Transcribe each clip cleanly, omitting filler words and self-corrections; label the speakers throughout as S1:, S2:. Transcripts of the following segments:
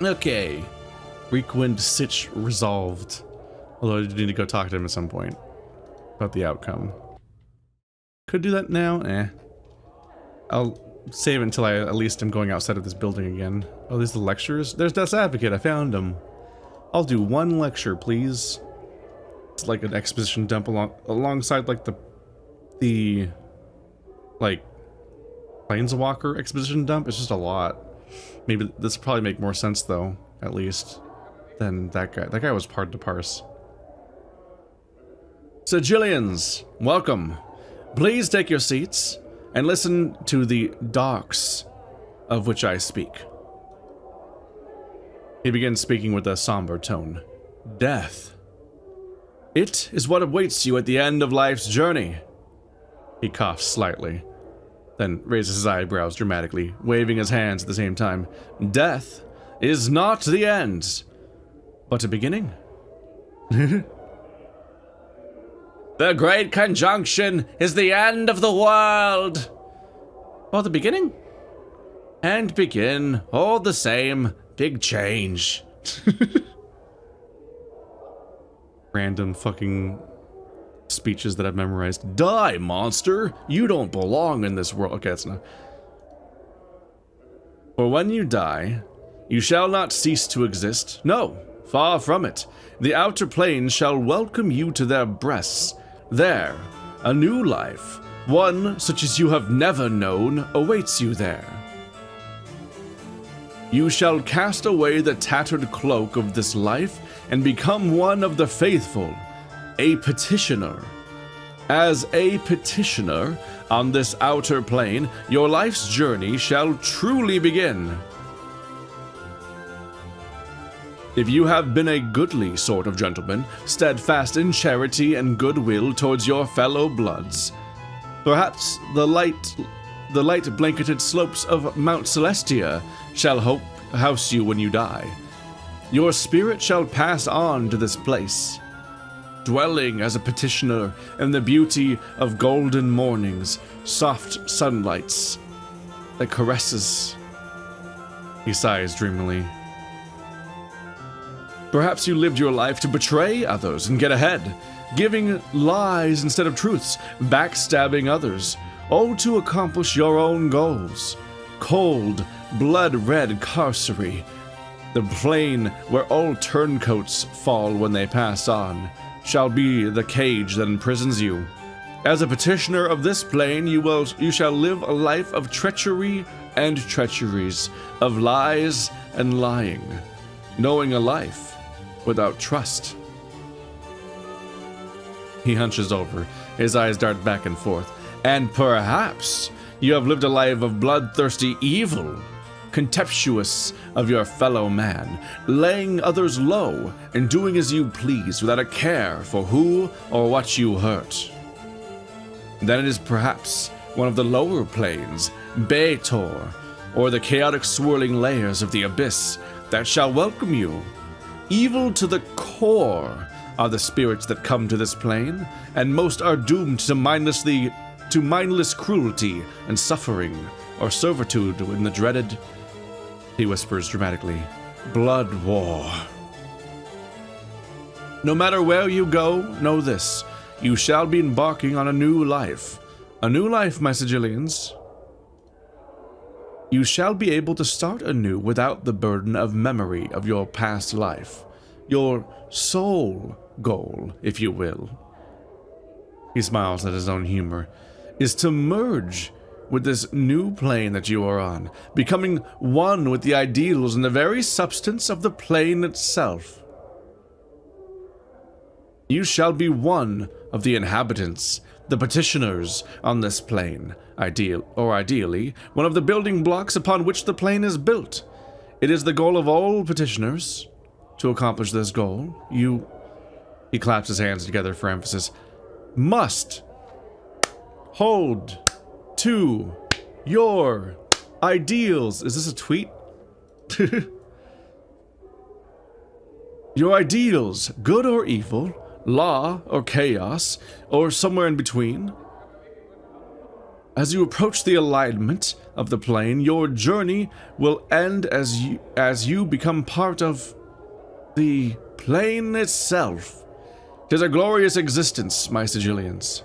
S1: Okay. Requind Sitch resolved. Although I do need to go talk to him at some point about the outcome. Could do that now? I'll save it until I at least am going outside of this building again. Oh, there's the lectures? There's Death's Advocate, I found him. I'll do one lecture, please. It's like an exposition dump alongside like the like Planeswalker exposition dump. It's just a lot. Maybe this will probably make more sense though, at least, than that guy. That guy was hard to parse. Sigilians, welcome. Please take your seats and listen to the darks of which I speak. He begins speaking with a somber tone. Death. It is what awaits you at the end of life's journey. He coughs slightly, then raises his eyebrows dramatically, waving his hands at the same time. Death is not the end, but a beginning. The Great Conjunction is the end of the world. Or the beginning? And begin, all the same, big change. Random fucking speeches that I've memorized. Die, monster! You don't belong in this world. Okay, that's not. For when you die, you shall not cease to exist. No, far from it. The outer planes shall welcome you to their breasts. There, a new life, one such as you have never known, awaits you there. You shall cast away the tattered cloak of this life and become one of the faithful, a petitioner. As a petitioner on this outer plane, your life's journey shall truly begin. If you have been a goodly sort of gentleman, steadfast in charity and goodwill towards your fellow bloods, perhaps the light blanketed slopes of Mount Celestia shall house you when you die. Your spirit shall pass on to this place, dwelling as a petitioner in the beauty of golden mornings, soft sunlights that caresses. He sighs dreamily. Perhaps you lived your life to betray others and get ahead, giving lies instead of truths, backstabbing others, all to accomplish your own goals. Cold, blood-red carcery, the plane where all turncoats fall when they pass on, shall be the cage that imprisons you. As a petitioner of this plane, you shall live a life of treachery and treacheries, of lies and lying, knowing a life without trust. He hunches over, his eyes dart back and forth. And perhaps you have lived a life of bloodthirsty evil, contemptuous of your fellow man, laying others low and doing as you please without a care for who or what you hurt. Then it is perhaps one of the lower planes, Baator, or the chaotic swirling layers of the abyss, that shall welcome you. Evil to the core are the spirits that come to this plane, and most are doomed to mindless cruelty and suffering, or servitude in the dreaded, he whispers dramatically, blood war. No matter where you go, know this, you shall be embarking on a new life. A new life, my Sigilians. You shall be able to start anew without the burden of memory of your past life. Your soul goal, if you will. He smiles at his own humor. Is to merge with this new plane that you are on, becoming one with the ideals and the very substance of the plane itself. You shall be one of the inhabitants, the petitioners on this plane, ideally, one of the building blocks upon which the plane is built. It is the goal of all petitioners. To accomplish this goal, he claps his hands together for emphasis, must hold to your ideals. Is this a tweet? Your ideals, good or evil, law or chaos, or somewhere in between. As you approach the alignment of the plane, your journey will end as you become part of the plane itself. 'Tis a glorious existence, my Sigilians.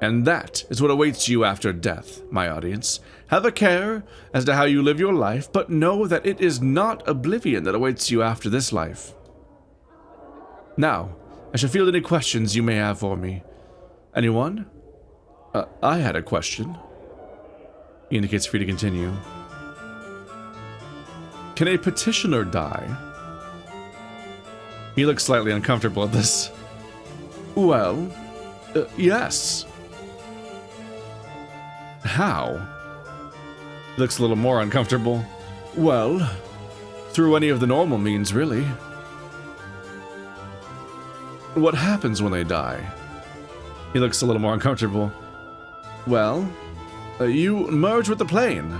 S1: And that is what awaits you after death, my audience. Have a care as to how you live your life, but know that it is not oblivion that awaits you after this life. Now, I shall field any questions you may have for me. Anyone? I had a question. He indicates for you to continue. Can a petitioner die? He looks slightly uncomfortable at this. Well, yes. How? He looks a little more uncomfortable. Well, through any of the normal means, really. What happens when they die? He looks a little more uncomfortable. Well, you merge with the plane.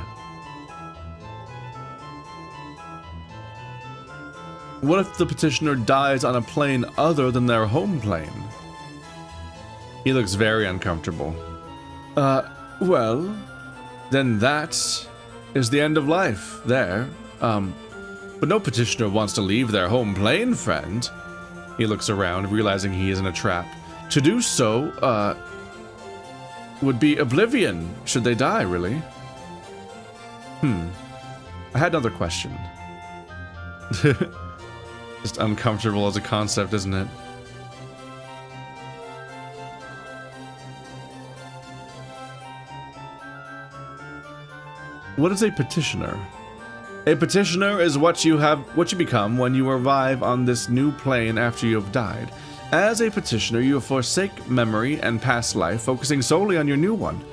S1: What if the petitioner dies on a plane other than their home plane? He looks very uncomfortable. Well, then that is the end of life there. But no petitioner wants to leave their home plane, friend. He looks around, realizing he is in a trap. To do so, would be oblivion, should they die, really. I had another question. Just uncomfortable as a concept, isn't it? What is a petitioner? A petitioner is what you become when you arrive on this new plane after you have died. As a petitioner, you forsake memory and past life, focusing solely on your new one.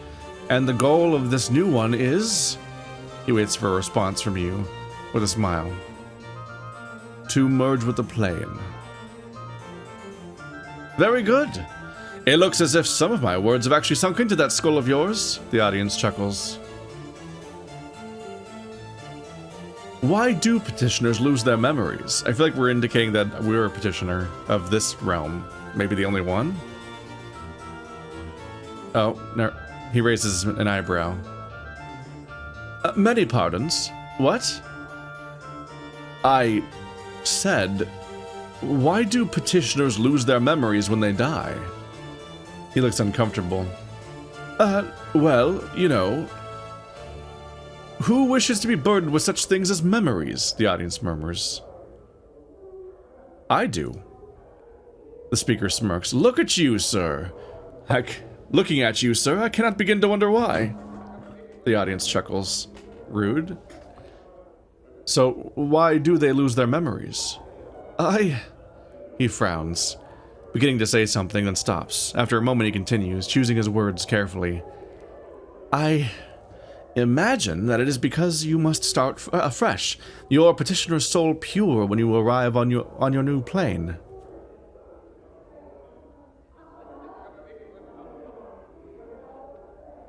S1: And the goal of this new one is... He waits for a response from you with a smile. To merge with the plane. Very good. It looks as if some of my words have actually sunk into that skull of yours. The audience chuckles. Why do petitioners lose their memories? I feel like we're indicating that we're a petitioner of this realm. Maybe the only one? Oh, no. He raises an eyebrow. Many pardons. What? I said, why do petitioners lose their memories when they die? He looks uncomfortable. Well, you know... Who wishes to be burdened with such things as memories? The audience murmurs. I do. The speaker smirks. Look at you, sir. Heck, looking at you, sir, I cannot begin to wonder why. The audience chuckles. Rude. So, why do they lose their memories? He frowns, beginning to say something, then stops. After a moment he continues, choosing his words carefully. I imagine that it is because you must start afresh, your petitioner's soul pure when you arrive on your new plane.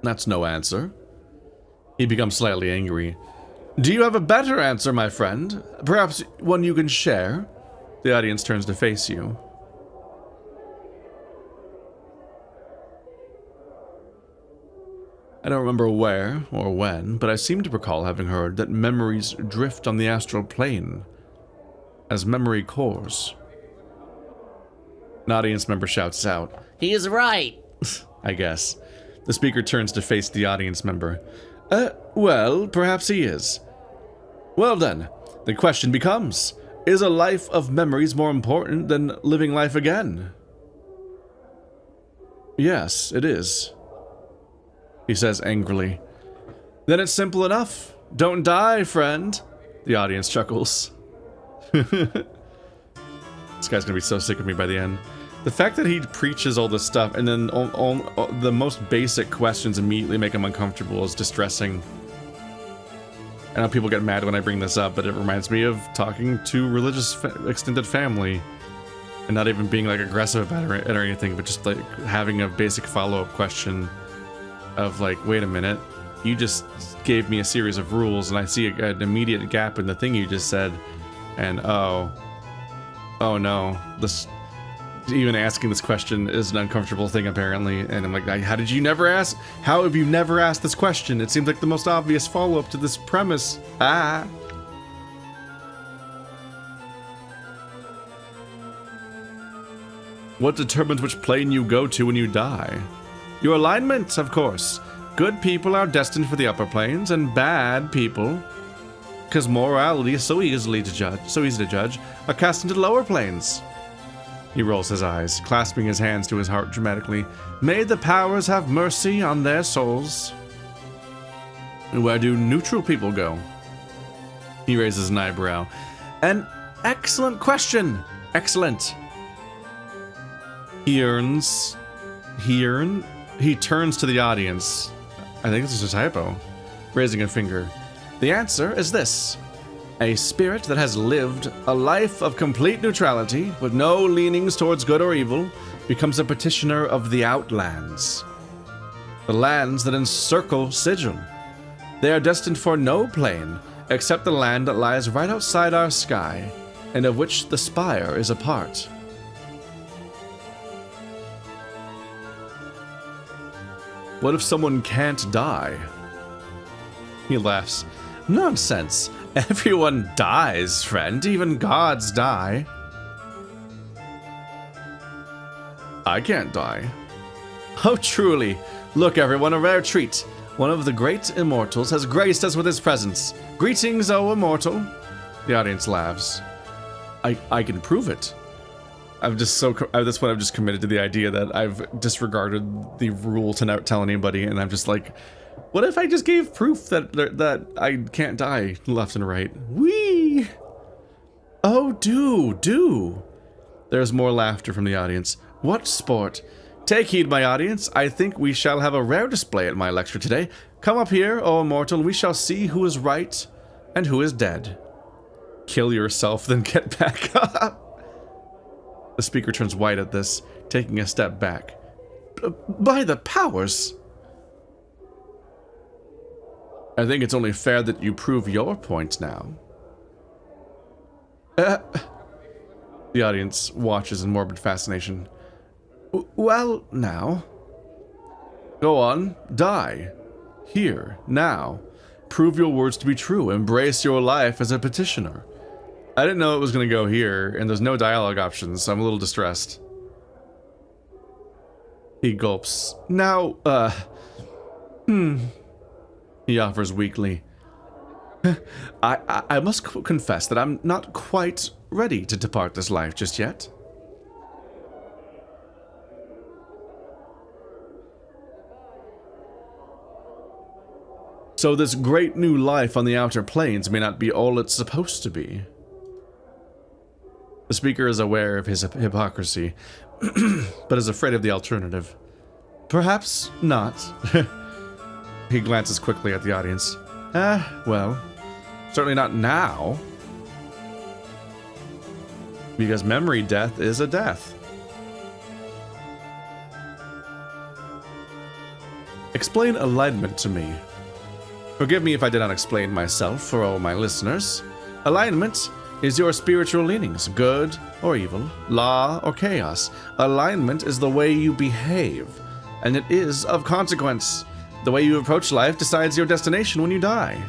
S1: That's no answer. He becomes slightly angry. Do you have a better answer, my friend? Perhaps one you can share? The audience turns to face you. I don't remember where or when, but I seem to recall having heard that memories drift on the astral plane as memory cores. An audience member shouts out, "He is right!" I guess. The speaker turns to face the audience member. Well, perhaps he is. Well then, the question becomes, is a life of memories more important than living life again? Yes, it is. He says angrily. Then it's simple enough. Don't die, friend. The audience chuckles. This guy's gonna be so sick of me by the end. The fact that he preaches all this stuff and then the most basic questions immediately make him uncomfortable is distressing. I know people get mad when I bring this up, but it reminds me of talking to religious extended family and not even being like aggressive about it or anything, but just like having a basic follow-up question of like, wait a minute, you just gave me a series of rules and I see an immediate gap in the thing you just said, and oh no, Even asking this question is an uncomfortable thing, apparently. And I'm like, how did you never ask? How have you never asked this question? It seems like the most obvious follow-up to this premise. Ah. What determines which plane you go to when you die? Your alignment, of course. Good people are destined for the upper planes, and bad people, because morality is so easy to judge, are cast into lower planes. He rolls his eyes, clasping his hands to his heart dramatically. May the powers have mercy on their souls. And where do neutral people go? He raises an eyebrow. An excellent question. Excellent. He turns to the audience. I think this is a typo. Raising a finger. The answer is this. A spirit that has lived a life of complete neutrality, with no leanings towards good or evil, becomes a petitioner of the outlands. The lands that encircle Sigil. They are destined for no plane, except the land that lies right outside our sky, and of which the spire is a part. What if someone can't die? He laughs. Nonsense. Everyone dies, friend. Even gods die. I can't die. Oh, truly. Look, everyone, a rare treat. One of the great immortals has graced us with his presence. Greetings, O immortal. The audience laughs. I can prove it. At this point, I've just committed to the idea that I've disregarded the rule to not tell anybody, and I'm just like, what if I just gave proof that I can't die left and right? Whee! Oh, do. There's more laughter from the audience. What sport? Take heed, my audience. I think we shall have a rare display at my lecture today. Come up here, O immortal, and we shall see who is right and who is dead. Kill yourself, then get back up. The speaker turns white at this, taking a step back. By the powers! I think it's only fair that you prove your point now. The audience watches in morbid fascination. Well, now. Go on, die. Here, now. Prove your words to be true. Embrace your life as a petitioner. I didn't know it was going to go here, and there's no dialogue options, so I'm a little distressed. He gulps. Now, he offers weakly. I must confess that I'm not quite ready to depart this life just yet. So this great new life on the outer planes may not be all it's supposed to be. The speaker is aware of his hypocrisy, but is afraid of the alternative. Perhaps not. He glances quickly at the audience. Well, certainly not now. Because memory death is a death. Explain alignment to me. Forgive me if I did not explain myself for all my listeners. Alignment is your spiritual leanings, good or evil, law or chaos. Alignment is the way you behave, and it is of consequence. The way you approach life decides your destination when you die.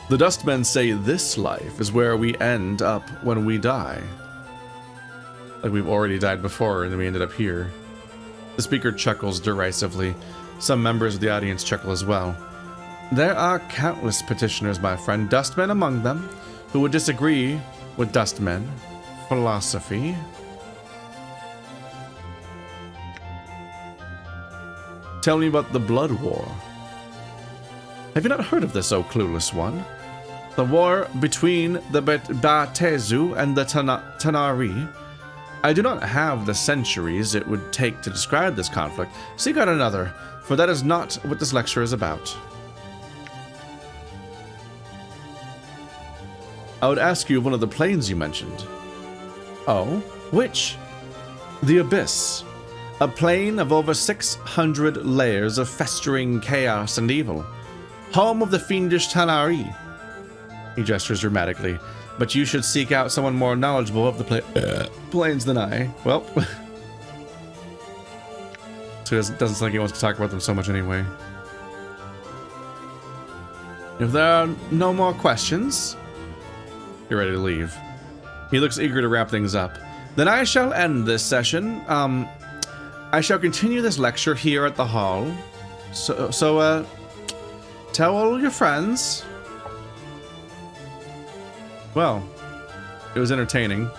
S1: The Dustmen say this life is where we end up when we die. Like we've already died before and then we ended up here. The speaker chuckles derisively. Some members of the audience chuckle as well. There are countless petitioners, my friend, Dustmen among them, who would disagree with Dustmen philosophy. Tell me about the Blood War. Have you not heard of this, O clueless one? The war between the Batezu and the Tanari. I do not have the centuries it would take to describe this conflict. Seek out another, for that is not what this lecture is about. I would ask you of one of the planes you mentioned. Oh, which? The Abyss. A plane of over 600 layers of festering chaos and evil. Home of the fiendish Tanari. He gestures dramatically. but you should seek out someone more knowledgeable of the planes than I. Well, so it doesn't seem like he wants to talk about them so much anyway. If there are no more questions, you're ready to leave. He looks eager to wrap things up. Then I shall end this session. I shall continue this lecture here at the hall. So tell all your friends. Well, it was entertaining.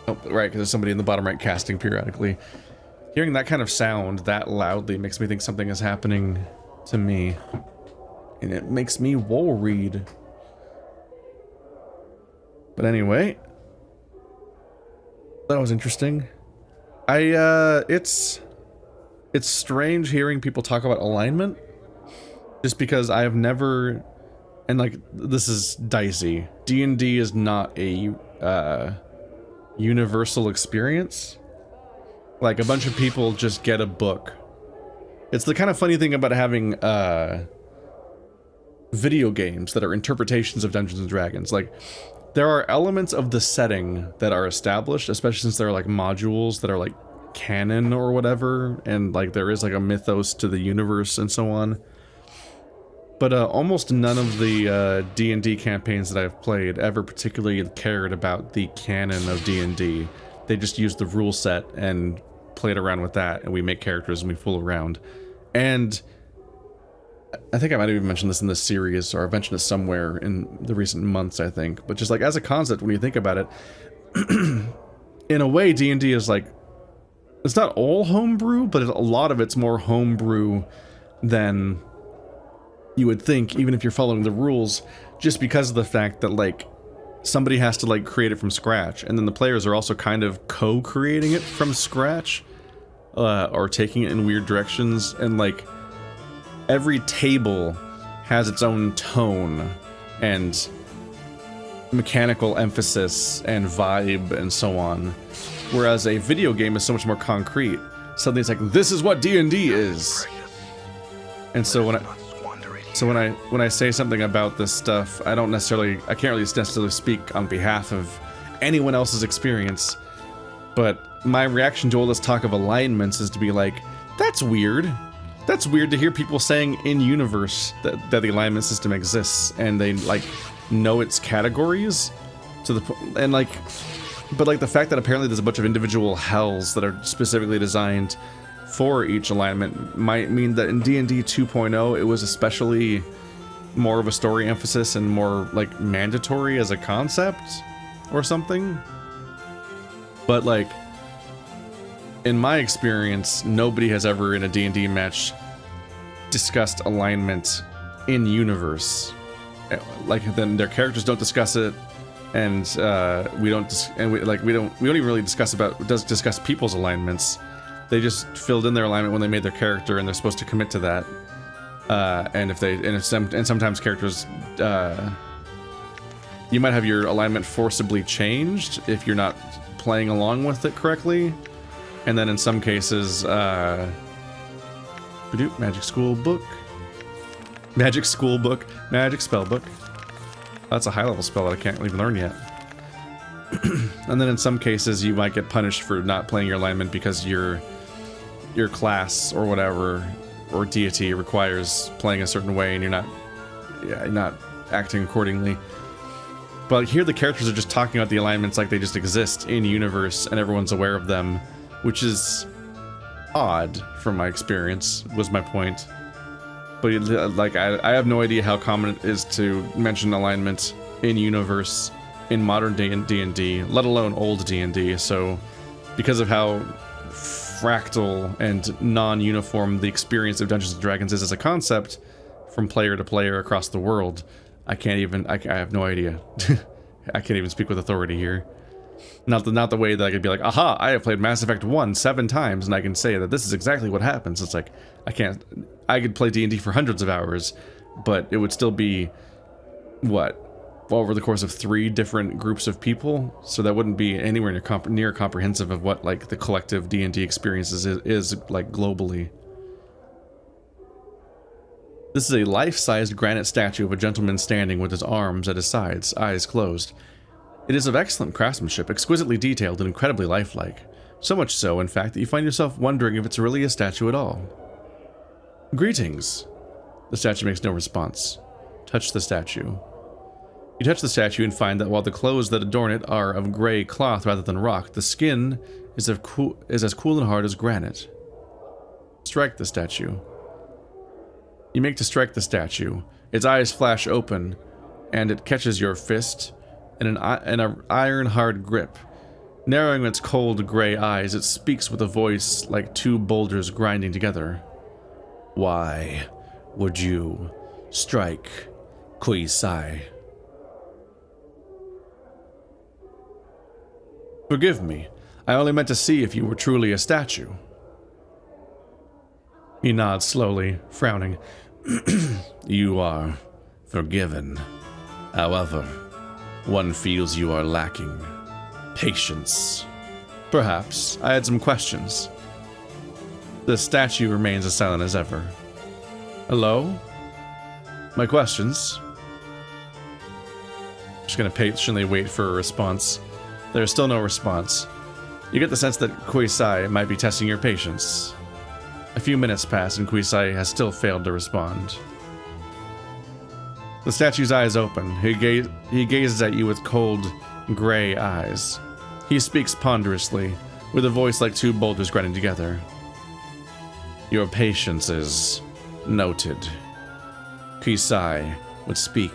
S1: Oh, right, because there's somebody in the bottom right casting periodically. Hearing that kind of sound that loudly makes me think something is happening to me. And it makes me worried. But anyway, that was interesting. It's strange hearing people talk about alignment, just because I have never, and like, this is dicey. D&D is not a universal experience. Like, a bunch of people just get a book. It's the kind of funny thing about having video games that are interpretations of Dungeons and Dragons. Like, there are elements of the setting that are established, especially since there are like modules that are like canon or whatever, and like there is like a mythos to the universe and so on. But almost none of the D&D campaigns that I've played ever particularly cared about the canon of D&D. They just used the rule set and played around with that, and we make characters and we fool around. And I think I might have even mentioned this in this series, or I mentioned it somewhere in the recent months, I think. But just like as a concept, when you think about it, in a way, D&D is like, it's not all homebrew, but a lot of it's more homebrew than you would think, even if you're following the rules, just because of the fact that like somebody has to like create it from scratch, and then the players are also kind of co-creating it from scratch, or taking it in weird directions, and like every table has its own tone and mechanical emphasis and vibe and so on, whereas a video game is so much more concrete. Suddenly it's like, this is what D&D is. And so when I say something about this stuff, I can't really necessarily speak on behalf of anyone else's experience, but my reaction to all this talk of alignments is to be like, that's weird. That's weird to hear people saying in universe that the alignment system exists, and they like know its categories to the and like, but like the fact that apparently there's a bunch of individual hells that are specifically designed for each alignment might mean that in D&D 2.0 it was especially more of a story emphasis and more like mandatory as a concept or something. But like, in my experience, nobody has ever in a D&D match discussed alignment in universe. Like, then their characters don't discuss it, and we don't even really discuss people's alignments. They just filled in their alignment when they made their character, and they're supposed to commit to that. And sometimes characters, you might have your alignment forcibly changed if you're not playing along with it correctly. And then in some cases, magic school book, magic spell book. That's a high level spell that I can't even learn yet. And then in some cases, you might get punished for not playing your alignment because your class or whatever, or deity requires playing a certain way, and you're not acting accordingly. But here the characters are just talking about the alignments like they just exist in universe and everyone's aware of them, which is odd from my experience, was my point. But like, I have no idea how common it is to mention alignment in universe in modern day in D&D, let alone old D&D. So because of how fractal and non-uniform the experience of Dungeons & Dragons is as a concept from player to player across the world, I have no idea. I can't even speak with authority here. Not the way that I could be like, aha, I have played Mass Effect 1 7 times, and I can say that this is exactly what happens. It's like, I could play D&D for hundreds of hours, but it would still be, what, over the course of 3 different groups of people? So that wouldn't be anywhere near comprehensive of what, like, the collective D&D experience is like, globally. This is a life-sized granite statue of a gentleman standing with his arms at his sides, eyes closed. It is of excellent craftsmanship, exquisitely detailed and incredibly lifelike. So much so, in fact, that you find yourself wondering if it's really a statue at all. Greetings. The statue makes no response. Touch the statue. You touch the statue and find that while the clothes that adorn it are of gray cloth rather than rock, the skin is as cool and hard as granite. Strike the statue. You make to strike the statue. Its eyes flash open, and it catches your fist in an iron-hard grip. Narrowing its cold gray eyes, it speaks with a voice like two boulders grinding together. Why would you strike Kuisai? Forgive me. I only meant to see if you were truly a statue. He nods slowly, frowning. You are forgiven. However, one feels you are lacking patience. Perhaps. I had some questions. The statue remains as silent as ever. Hello? My questions? Just gonna patiently wait for a response. There's still no response. You get the sense that Kuisai might be testing your patience. A few minutes pass and Kuisai has still failed to respond. The statue's eyes open. He gazes at you with cold, gray eyes. He speaks ponderously, with a voice like two boulders grinding together. Your patience is noted. Kuisai would speak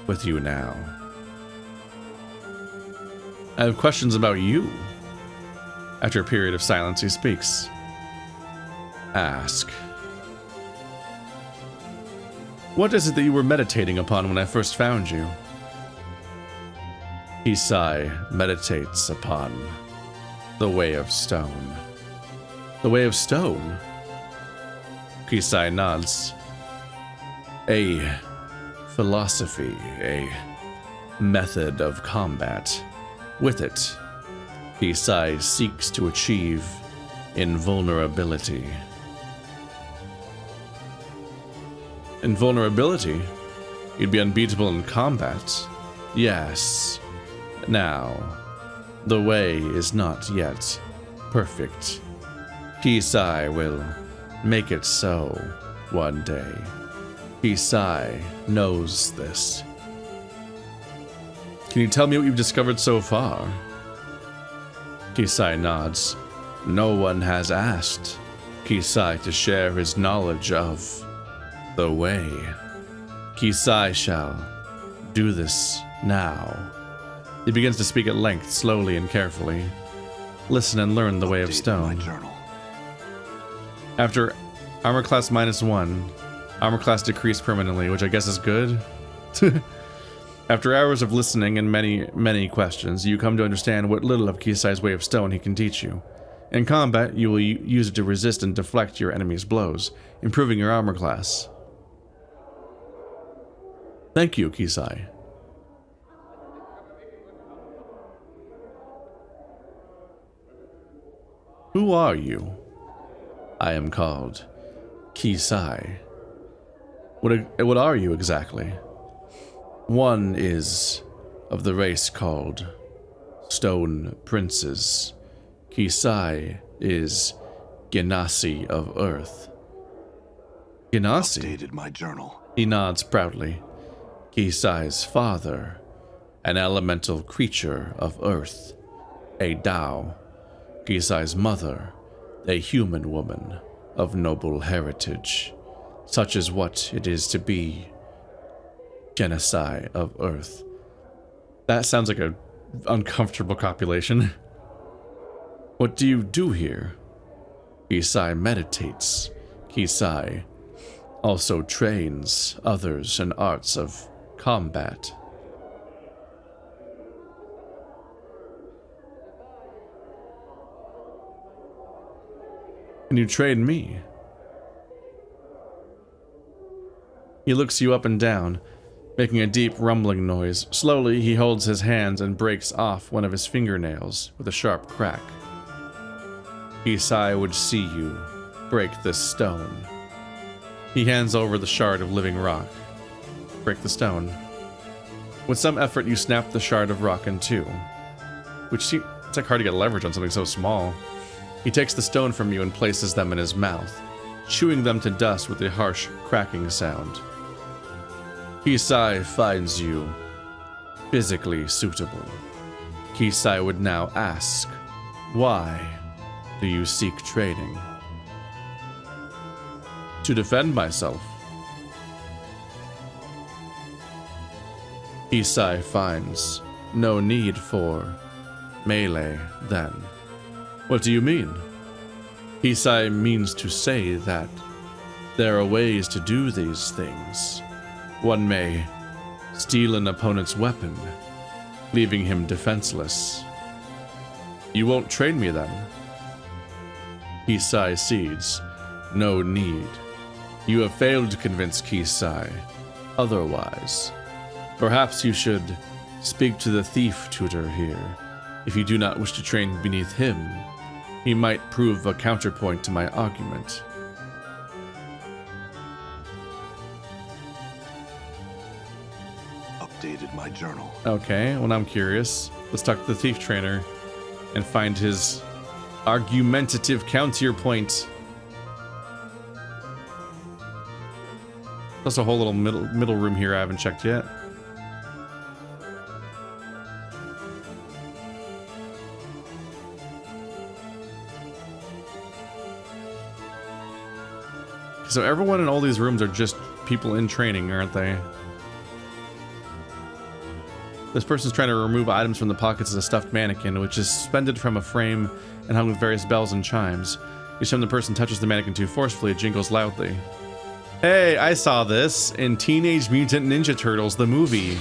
S1: with you now. I have questions about you. After a period of silence, he speaks. Ask. What is it that you were meditating upon when I first found you? Kuisai meditates upon the way of stone. The way of stone? Kuisai nods. A philosophy, a method of combat. With it, Kuisai seeks to achieve invulnerability. Invulnerability? You'd be unbeatable in combat? Yes. Now, the way is not yet perfect. Kuisai will make it so one day. Kuisai knows this. Can you tell me what you've discovered so far? Kuisai nods. No one has asked Kuisai to share his knowledge of the way. Kuisai shall do this now. He begins to speak at length, slowly and carefully. Listen and learn the way of stone. After armor class -1, armor class decreased permanently, which I guess is good. After hours of listening and many questions, you come to understand what little of Kuisai's way of stone he can teach you. In combat, you will use it to resist and deflect your enemy's blows, improving your armor class. Thank you, Kuisai. Who are you? I am called Kuisai. What are you exactly? One is of the race called Stone Princes. Kuisai is Genasi of Earth. Genasi?
S2: Updated my journal.
S1: He nods proudly. Kuisai's father, an elemental creature of Earth, a Dao. Kuisai's mother, a human woman of noble heritage. Such is what it is to be Genasi of Earth. That sounds like an uncomfortable copulation. What do you do here? Kuisai meditates. Kuisai also trains others in arts of combat. Can you train me? He looks you up and down, making a deep rumbling noise. Slowly, he holds his hands and breaks off one of his fingernails with a sharp crack. Kuisai would see you break this stone. He hands over the shard of living rock. Break the stone. With some effort, you snap the shard of rock in two, which seems it's like hard to get leverage on something so small. He takes the stone from you and places them in his mouth, chewing them to dust with a harsh cracking sound. Kisai finds you physically suitable. Kisai would now ask, why do you seek training? To defend myself. Kisai finds no need for melee, then. What do you mean? Kisai means to say that there are ways to do these things. One may steal an opponent's weapon, leaving him defenseless. You won't train me then? Kisai cedes. No need. You have failed to convince Kisai otherwise. Perhaps you should speak to the thief tutor here. If you do not wish to train beneath him, he might prove a counterpoint to my argument.
S2: Updated my journal.
S1: Okay, well, I'm curious. Let's talk to the thief trainer and find his argumentative counterpoint. There's a whole little middle room here I haven't checked yet. So everyone in all these rooms are just people in training, aren't they? This person's trying to remove items from the pockets of a stuffed mannequin, which is suspended from a frame and hung with various bells and chimes. Each time the person touches the mannequin too forcefully, it jingles loudly. Hey, I saw this in Teenage Mutant Ninja Turtles, the movie.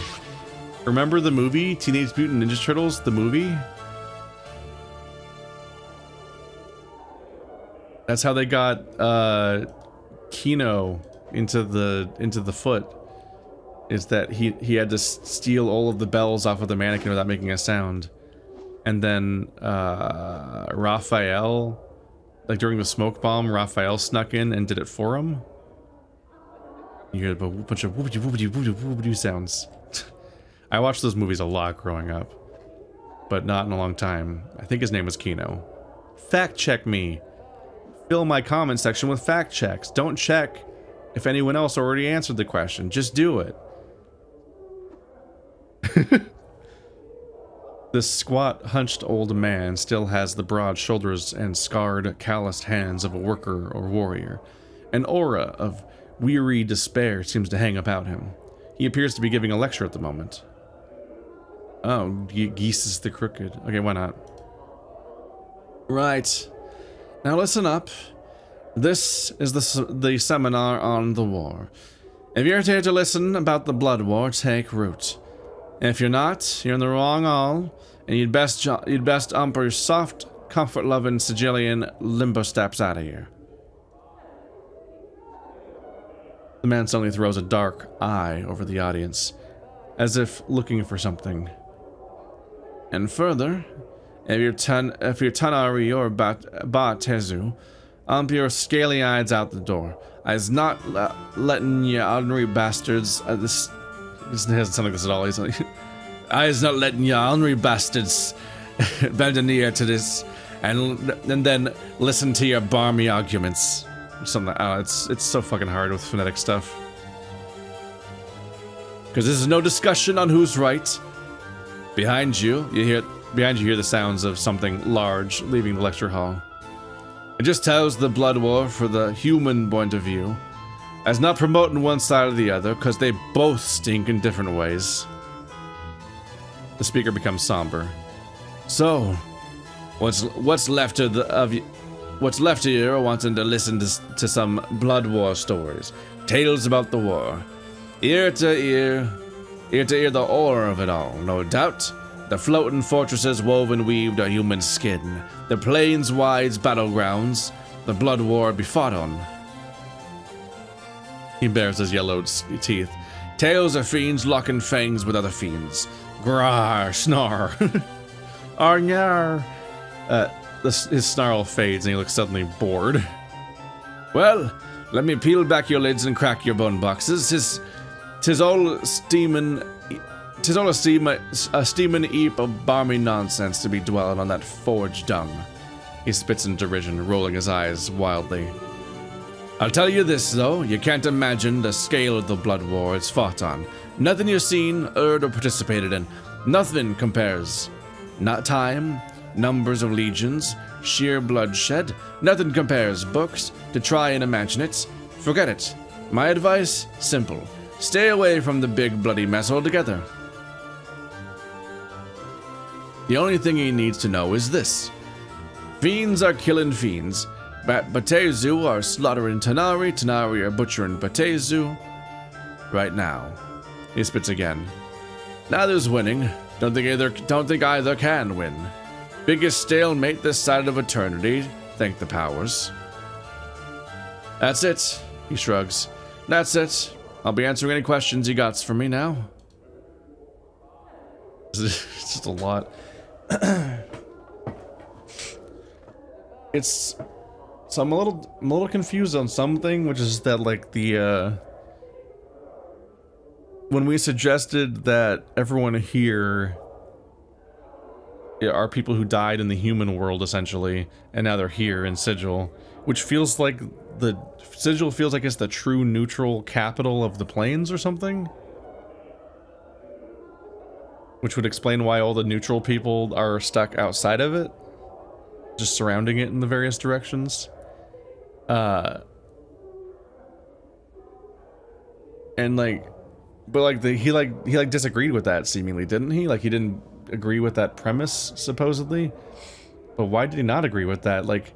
S1: Remember the movie? Teenage Mutant Ninja Turtles, the movie? That's how they got, Kino into the foot, is that he had to steal all of the bells off of the mannequin without making a sound. And then Raphael, like during the smoke bomb, Raphael snuck in and did it for him. You hear a bunch of whoopity whoopity whoopity whoopity sounds. I watched those movies a lot growing up, but not in a long time. I think his name was Kino. Fact check me. Fill my comment section with fact checks. Don't check if anyone else already answered the question. Just do it. This squat, hunched old man still has the broad shoulders and scarred, calloused hands of a worker or warrior. An aura of weary despair seems to hang about him. He appears to be giving a lecture at the moment. Oh, Geese is the crooked. Okay, why not? Right. Now listen up. This is the seminar on the war. If you're here to listen about the blood war, take root. If you're not, you're in the wrong hall, and you'd best ump your soft, comfort-loving Sigilian limbo steps out of here. The man suddenly throws a dark eye over the audience, as if looking for something. And further, if you're Tanari or Ba-Tezu, ump your scaly eyes out the door. I's not letting you ornery bastards, this doesn't sound like this at all, he's like, I's not letting you ornery bastards bend an ear to this, and then listen to your barmy arguments. Something, it's so fucking hard with phonetic stuff. Because this is no discussion on who's right. Behind you hear the sounds of something large leaving the lecture hall. It just tells the blood war for the human point of view, as not promoting one side or the other, because they both stink in different ways. The speaker becomes somber. So, what's left of you? What's left of you are wanting to listen to some blood war stories, tales about the war, ear to ear the horror of it all, no doubt. The floating fortresses woven weaved a human skin, the plains wide battlegrounds, the blood war be fought on. He bares his yellowed teeth. Tales of fiends locking fangs with other fiends. Grar, snar. Arnyar. His snarl fades and he looks suddenly bored. Well, Let me peel back your lids and crack your bone boxes. Tis all a steamin' heap of barmy nonsense to be dwelling on that forged dung. He spits in derision, rolling his eyes wildly. I'll tell you this, though, you can't imagine the scale of the blood war it's fought on. Nothing you've seen, heard, or participated in. Nothing compares. Not time, numbers of legions, sheer bloodshed. Nothing compares, books, to try and imagine it. Forget it. My advice, simple. Stay away from the big bloody mess altogether. The only thing he needs to know is this. Fiends are killing fiends. Batezu are slaughtering Tanari. Tanari are butchering Batezu. Right now. He spits again. Neither's winning. Don't think either can win. Biggest stalemate this side of eternity. Thank the powers. That's it. He shrugs. That's it. I'll be answering any questions you got for me now. It's just a lot. So I'm a little confused on something, which is that like when we suggested that everyone here are people who died in the human world essentially, and now they're here in Sigil, which feels like the Sigil feels like it's the true neutral capital of the planes or something. Which would explain why all the neutral people are stuck outside of it, just surrounding it in the various directions. And like, but like he disagreed with that seemingly, didn't he? Like he didn't agree with that premise supposedly. But why did he not agree with that? Like,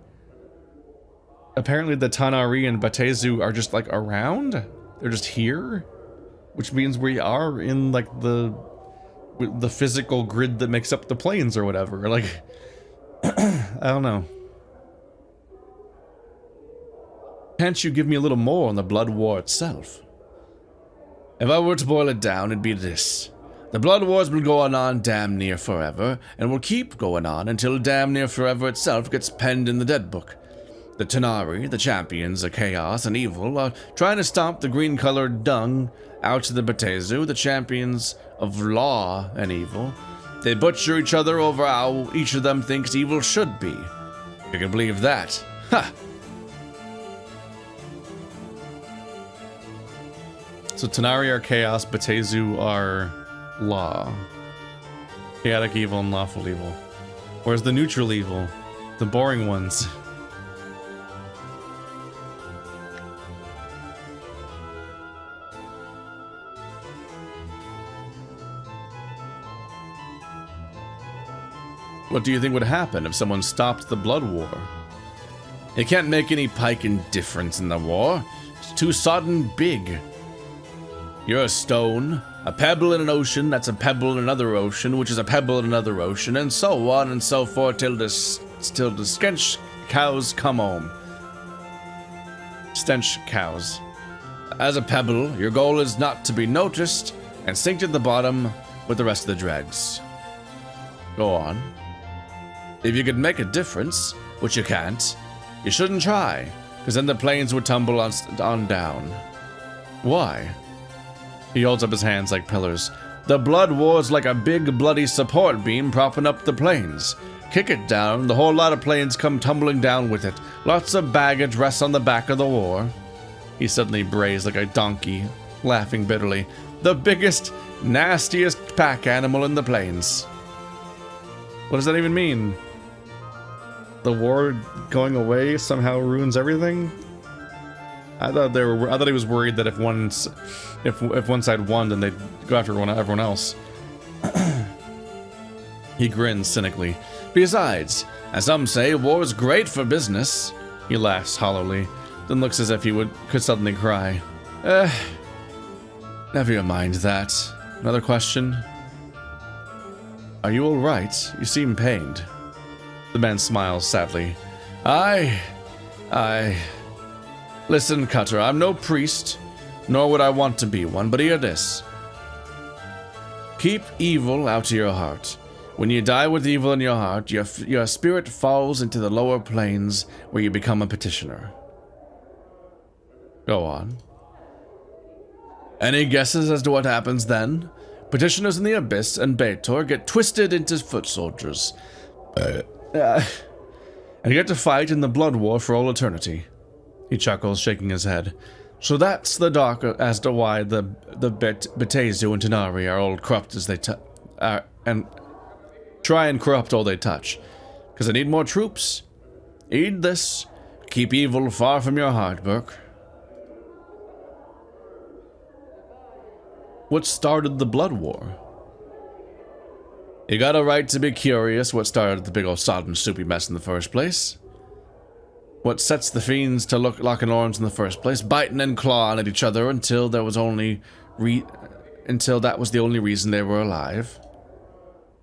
S1: apparently the Tanari and Batezu are just like around. They're just here, which means we are in like the physical grid that makes up the planes or whatever. Like, I don't know. Can't you give me a little more on the blood war itself? If I were to boil it down, it'd be this. The blood war's been going on damn near forever, and will keep going on until damn near forever itself gets penned in the dead book. The Tanari, the champions of chaos and evil, are trying to stomp the green-colored dung out to the Batezu, the champions of law and evil. They butcher each other over how each of them thinks evil should be. You can believe that. Ha! So Tanari are chaos, Batezu are law. Chaotic evil and lawful evil. Where's the neutral evil? The boring ones. What do you think would happen if someone stopped the blood war? It can't make any piking difference in the war. It's too sodden big. You're a stone, a pebble in an ocean that's a pebble in another ocean, which is a pebble in another ocean, and so on and so forth till the stench cows come home. Stench cows. As a pebble, your goal is not to be noticed and sink to the bottom with the rest of the dregs. Go on. If you could make a difference, which you can't, you shouldn't try, because then the planes would tumble on down. Why? He holds up his hands like pillars. The blood war's like a big bloody support beam propping up the planes. Kick it down, the whole lot of planes come tumbling down with it. Lots of baggage rests on the back of the war. He suddenly brays like a donkey, laughing bitterly. The biggest, nastiest pack animal in the planes. What does that even mean? The war going away somehow ruins everything? I thought he was worried that if one side won, then they'd go after everyone else. He grins cynically. Besides, as some say, war's great for business. He laughs hollowly, then looks as if he could suddenly cry. Never mind that. Another question? Are you all right? You seem pained. The man smiles sadly. Aye. Listen, Cutter, I'm no priest, nor would I want to be one, but hear this. Keep evil out of your heart. When you die with evil in your heart, your spirit falls into the lower planes where you become a petitioner. Go on. Any guesses as to what happens then? Petitioners in the Abyss and Baator get twisted into foot soldiers. And get to fight in the Blood War for all eternity. He chuckles, shaking his head. So that's the dark as to why the Betazu and Tanari are all corrupt as they and try and corrupt all they touch. Because they need more troops. Eat this. Keep evil far from your heart, Burke. What started the Blood War? You got a right to be curious what started the big old sodden soupy mess in the first place. What sets the fiends to locking arms in the first place, biting and clawing at each other until that was the only reason they were alive.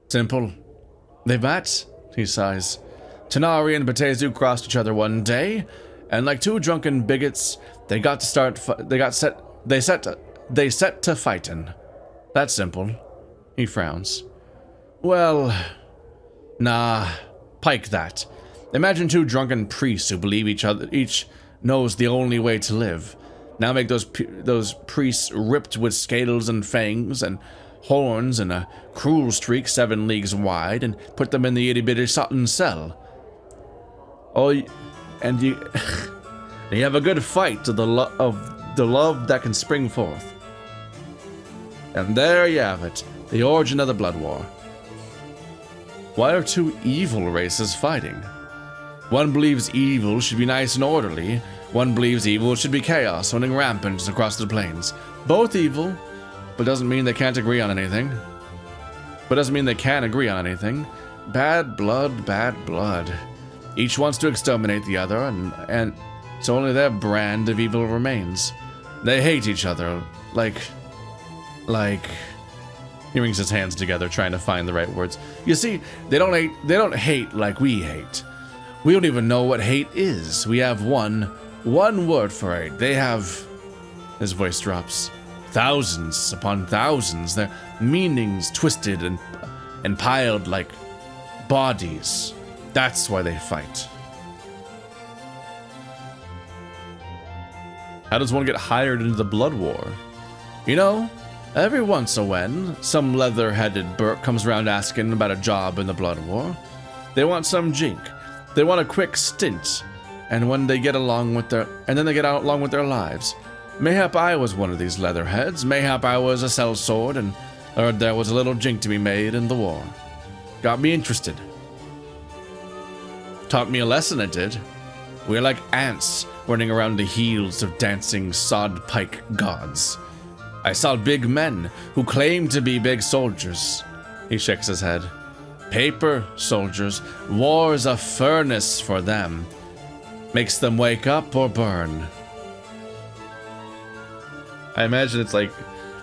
S1: Simple. They met, he sighs. Tanari and Betazu crossed each other one day, and like two drunken bigots, they set to fighting. That's simple. He frowns. Well, nah, pike that. Imagine two drunken priests who believe each knows the only way to live. Now make those priests ripped with scales and fangs and horns and a cruel streak 7 leagues wide and put them in the itty-bitty sodden cell. Oh, and you have a good fight to the love that can spring forth. And there you have it, the origin of the Blood War. Why are two evil races fighting? One believes evil should be nice and orderly. One believes evil should be chaos running rampant across the plains. Both evil, but doesn't mean they can't agree on anything. Bad blood. Each wants to exterminate the other, and so only their brand of evil remains. They hate each other, like... He wrings his hands together, trying to find the right words. You see, they don't hate like we hate. We don't even know what hate is. We have one word for it. They have... His voice drops. Thousands upon thousands. Their meanings twisted and piled like bodies. That's why they fight. How does one get hired into the Blood War? You know, every once in a when, some leather-headed Burke comes around asking about a job in the Blood War. They want some jink. They want a quick stint, and when they get along with their lives. Mayhap I was one of these leatherheads. Mayhap I was a sellsword, and heard there was a little jink to be made in the war. Got me interested. Taught me a lesson, it did. We're like ants running around the heels of dancing sod pike gods. I saw big men who claimed to be big soldiers. He shakes his head. Paper soldiers. War's a furnace for them. Makes them wake up or burn. I imagine it's like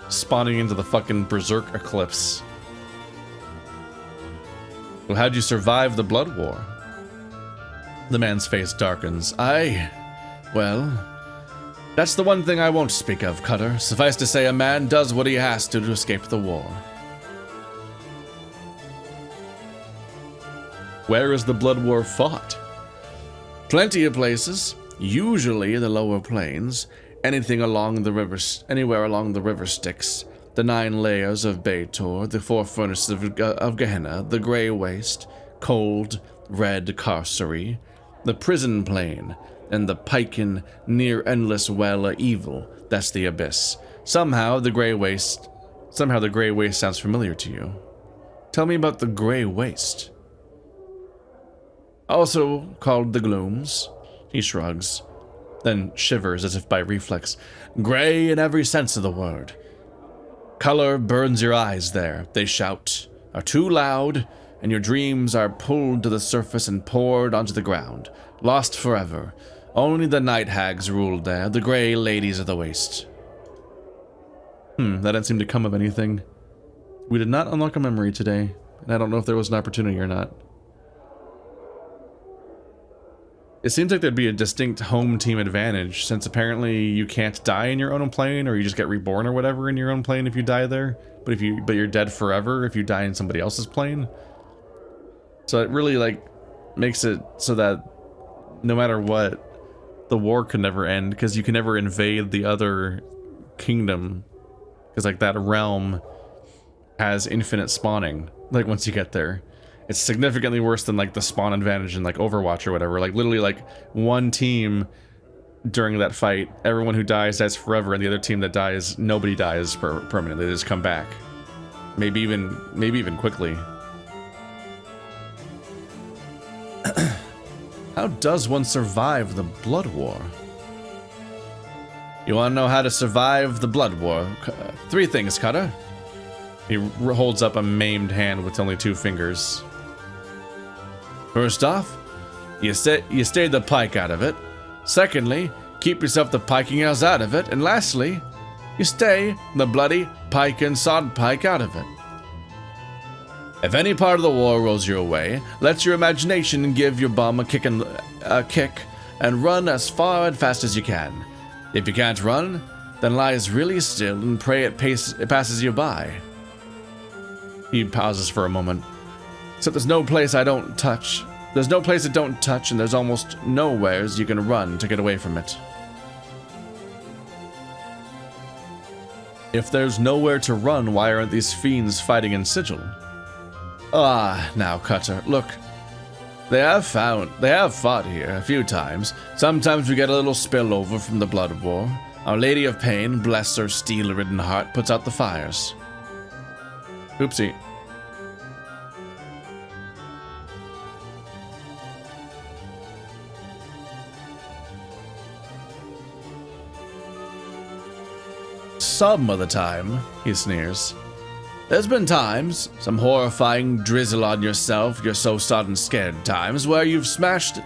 S1: spawning into the fucking berserk eclipse. Well, how'd you survive the Blood War? The man's face darkens. Well, that's the one thing I won't speak of, Cutter. Suffice to say, a man does what he has to escape the war. Where is the Blood War fought? Plenty of places, usually the lower plains, anywhere along the river Styx, the 9 layers of Baator, the 4 furnaces of Gehenna, the Grey Waste, cold, red carcery, the prison plain, and the piken near endless well of evil. That's the Abyss. Somehow the Grey Waste sounds familiar to you. Tell me about the Grey Waste. Also called the Glooms. He shrugs, then shivers as if by reflex. Grey in every sense of the word. Color burns your eyes there. They shout, are too loud, and your dreams are pulled to the surface and poured onto the ground. Lost forever. Only the night hags ruled there, the grey ladies of the waste. That didn't seem to come of anything. We did not unlock a memory today, and I don't know if there was an opportunity or not. It seems like there'd be a distinct home team advantage, since apparently you can't die in your own plane, or you just get reborn or whatever in your own plane if you die there. But you're dead forever if you die in somebody else's plane. So it really like makes it so that no matter what, the war could never end because you can never invade the other kingdom, because like that realm has infinite spawning. Like once you get there, it's significantly worse than like the spawn advantage in like Overwatch or whatever. Like literally like one team during that fight, everyone who dies forever, and the other team that dies, nobody dies permanently. They just come back. Maybe even quickly. How does one survive the Blood War? You want to know how to survive the Blood War? 3 things, Cutter. He holds up a maimed hand with only 2 fingers. First off, you stay the pike out of it. Secondly, keep yourself the piking else out of it. And lastly, you stay the bloody pike and sod pike out of it. If any part of the war rolls your way, let your imagination give your bum a kick and run as far and fast as you can. If you can't run, then lie really still and pray it passes you by. He pauses for a moment. So there's no place I don't touch. There's no place it don't touch, and there's almost nowheres you can run to get away from it. If there's nowhere to run, why aren't these fiends fighting in Sigil? Ah, now, Cutter, look. They have fought here a few times. Sometimes we get a little spillover from the Blood War. Our Lady of Pain, bless her steel-ridden heart, puts out the fires. Oopsie. Some of the time, he sneers. There's been times, some horrifying drizzle on yourself, you're so sodden scared times, where they've smashed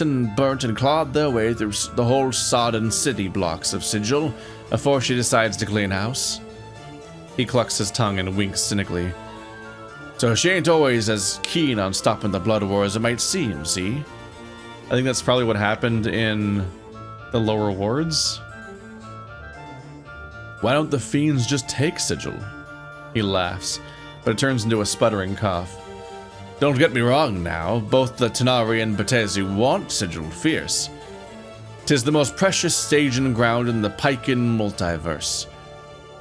S1: and burnt and clawed their way through the whole sodden city blocks of Sigil before she decides to clean house. He clucks his tongue and winks cynically. So she ain't always as keen on stopping the Blood War as it might seem, see? I think that's probably what happened in the lower wards. Why don't the fiends just take Sigil? He laughs, but it turns into a sputtering cough. Don't get me wrong now, both the Tanari and Batezu want Sigil fierce. 'Tis the most precious staging ground in the Piken multiverse.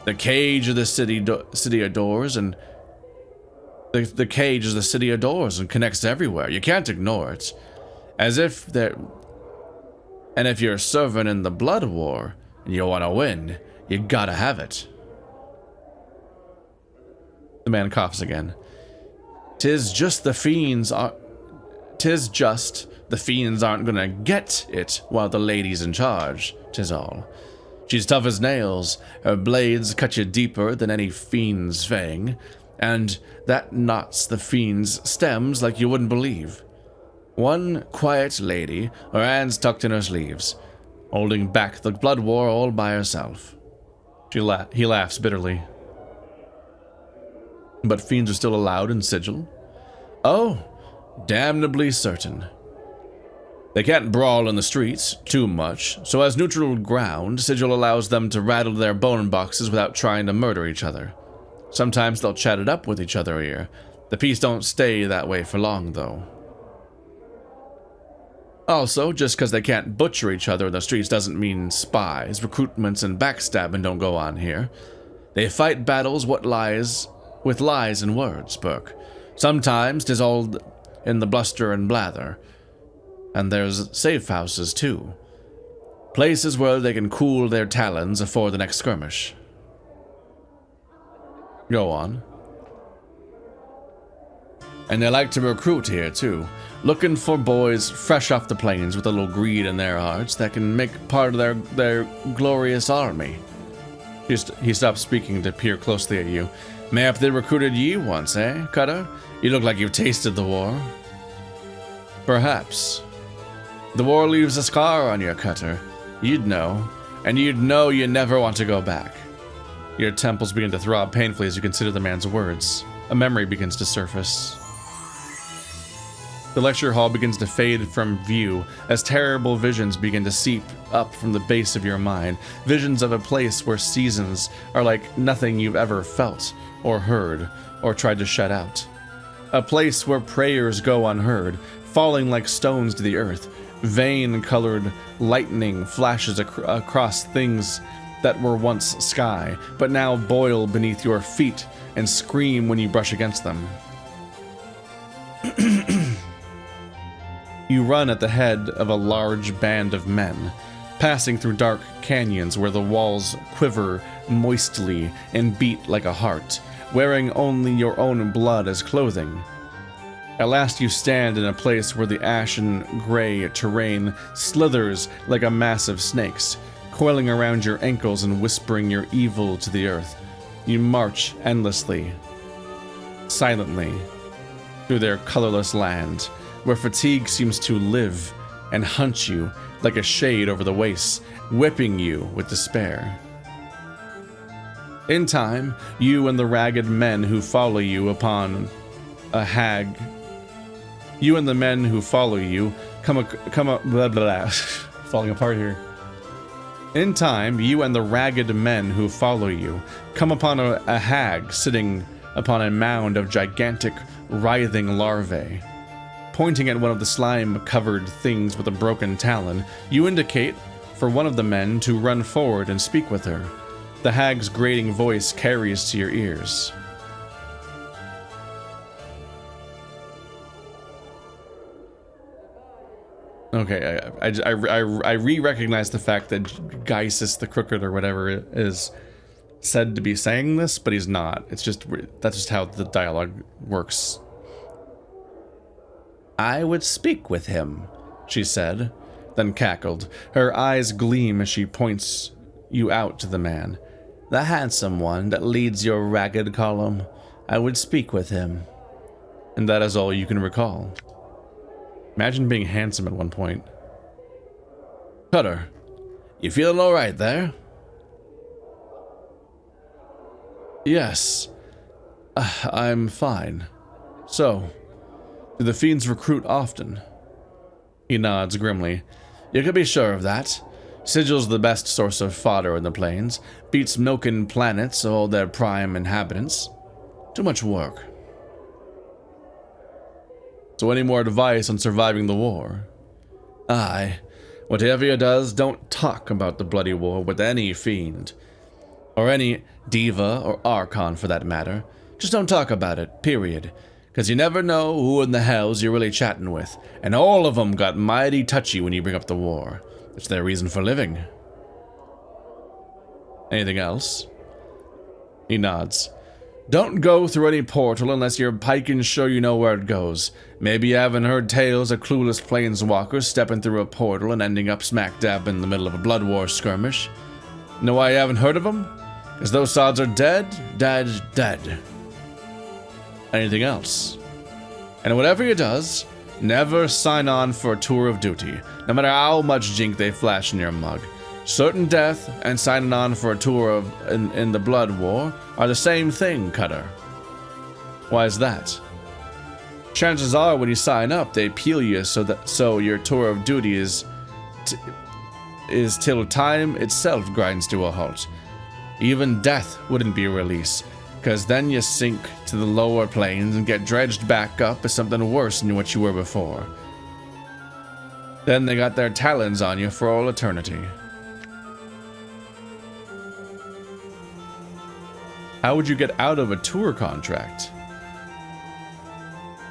S1: The cage of the city adores, and the cage of the city adores and connects everywhere. You can't ignore it. And if you're serving in the Blood War and you want to win, you gotta have it. The man coughs again. 'Tis just the fiends aren't gonna get it while the lady's in charge, 'tis all. She's tough as nails, her blades cut you deeper than any fiend's fang, and that knots the fiend's stems like you wouldn't believe. One quiet lady, her hands tucked in her sleeves, holding back the Blood War all by herself. He laughs bitterly. But fiends are still allowed in Sigil? Oh, damnably certain. They can't brawl in the streets too much, so as neutral ground, Sigil allows them to rattle their bone boxes without trying to murder each other. Sometimes they'll chat it up with each other here. The peace don't stay that way for long, though. Also, just because they can't butcher each other in the streets doesn't mean spies, recruitments, and backstabbing don't go on here. They fight battles with lies and words, Burke. Sometimes 'tis all in the bluster and blather. And there's safe houses, too. Places where they can cool their talons afore the next skirmish. Go on. And they like to recruit here, too. Looking for boys fresh off the plains with a little greed in their hearts that can make part of their glorious army. He stops speaking to peer closely at you. Mayhap they recruited ye once, eh, Cutter? You look like you've tasted the war. Perhaps. The war leaves a scar on your, Cutter. You'd know. And you'd know you never want to go back. Your temples begin to throb painfully as you consider the man's words. A memory begins to surface. The lecture hall begins to fade from view as terrible visions begin to seep up from the base of your mind. Visions of a place where seasons are like nothing you've ever felt or heard or tried to shut out. A place where prayers go unheard, falling like stones to the earth, Vein-colored lightning flashes across things that were once sky, but now boil beneath your feet and scream when you brush against them. You run at the head of a large band of men, passing through dark canyons where the walls quiver moistly and beat like a heart, wearing only your own blood as clothing. At last you stand in a place where the ashen gray terrain slithers like a mass of snakes, coiling around your ankles and whispering your evil to the earth. You march endlessly, silently, through their colorless land, where fatigue seems to live and hunt you like a shade over the wastes, whipping you with despair. In time, you and the ragged men who follow you upon a hag. You and the men who follow you come up blah blah falling apart here. In time, you and the ragged men who follow you come upon a hag sitting upon a mound of gigantic, writhing larvae. Pointing at one of the slime-covered things with a broken talon, you indicate for one of the men to run forward and speak with her. The hag's grating voice carries to your ears. Okay, I re-recognize the fact that Geisis the Crooked or whatever is said to be saying this, but he's not. It's just, that's just how the dialogue works. I would speak with him, she said, then cackled. Her eyes gleam as she points you out to the man. The handsome one that leads your ragged column. I would speak with him. And that is all you can recall. Imagine being handsome at one point. Cutter, you feeling alright there? Yes, I'm fine. So, do the fiends recruit often? He nods grimly. You can be sure of that. Sigil's the best source of fodder in the plains. Beats milking planets of all their prime inhabitants. Too much work. So any more advice on surviving the war? Aye. Whatever you does, don't talk about the bloody war with any fiend. Or any diva or archon for that matter. Just don't talk about it, period. Because you never know who in the hells you're really chatting with. And all of them got mighty touchy when you bring up the war. It's their reason for living. Anything else? He nods. Don't go through any portal unless you're piking sure you know where it goes. Maybe you haven't heard tales of clueless planeswalkers stepping through a portal and ending up smack dab in the middle of a blood war skirmish. Know why you haven't heard of them? Because those sods are dead, dead, dead. Anything else? And whatever you does, never sign on for a tour of duty, no matter how much jink they flash in your mug. Certain death and signing on for a tour of in the blood war are the same thing, Cutter. Why is that? Chances are when you sign up, they peel you so your tour of duty is till time itself grinds to a halt. Even death wouldn't be a release, because then you sink to the lower planes and get dredged back up as something worse than what you were before. Then they got their talons on you for all eternity. How would you get out of a tour contract?